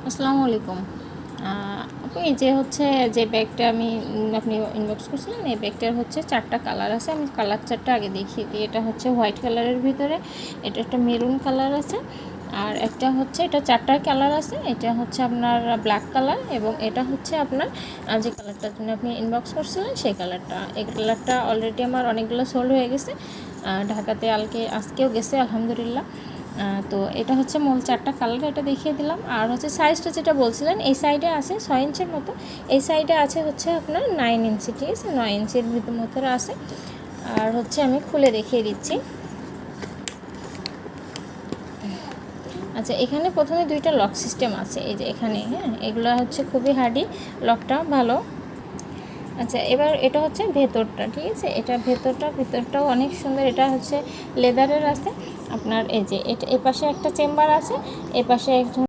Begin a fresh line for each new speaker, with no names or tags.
আসসালামু আলাইকুম। আপু এই যে হচ্ছে যে ব্যাগটা আপনি ইনবক্স করছিলেন, এই ব্যাগটার হচ্ছে 4টা কালার আছে। আমি কালার 4টা আগে দেখিয়ে দিই। এটা হচ্ছে হোয়াইট কালারের ভিতরে, এটা একটা মেরুন কালার আছে, আর একটা হচ্ছে এটা 4টা কালার আছে। এটা হচ্ছে আপনার ব্ল্যাক কালার, এবং এটা হচ্ছে আপনার যে কালারটার জন্য আপনি ইনবক্স করছিলেন সেই কালারটা। এই কালারটা অলরেডি আমার অনেকগুলো সোল্ড হয়ে গেছে, ঢাকাতে আজকেও গেছে আলহামদুলিল্লাহ। তো এটা হচ্ছে মূল 4টা কালার, এটা দেখিয়ে দিলাম। আর হচ্ছে সাইজটা যেটা বলছিলেন, এই সাইডে আছে 6 ইঞ্চির মতো, এই সাইডে আছে হচ্ছে আপনার 9 ইঞ্চি, ঠিক আছে, 9 ইঞ্চির মধ্যে আছে। আর হচ্ছে আমি খুলে দেখিয়ে দিচ্ছি। আচ্ছা, এখানে প্রথমে 2টা লক সিস্টেম আছে, এই যে এখানে, হ্যাঁ, এগুলো হচ্ছে খুবই হার্ডি, লকটা ভালো। আচ্ছা, এবার এটা হচ্ছে ভেতরটা, ঠিক আছে, এটা ভেতরটাও অনেক সুন্দর। এটা হচ্ছে লেদারের আছে আপনার। এই যে এটা এপাশে একটা চেম্বার আছে, এপাশে একজন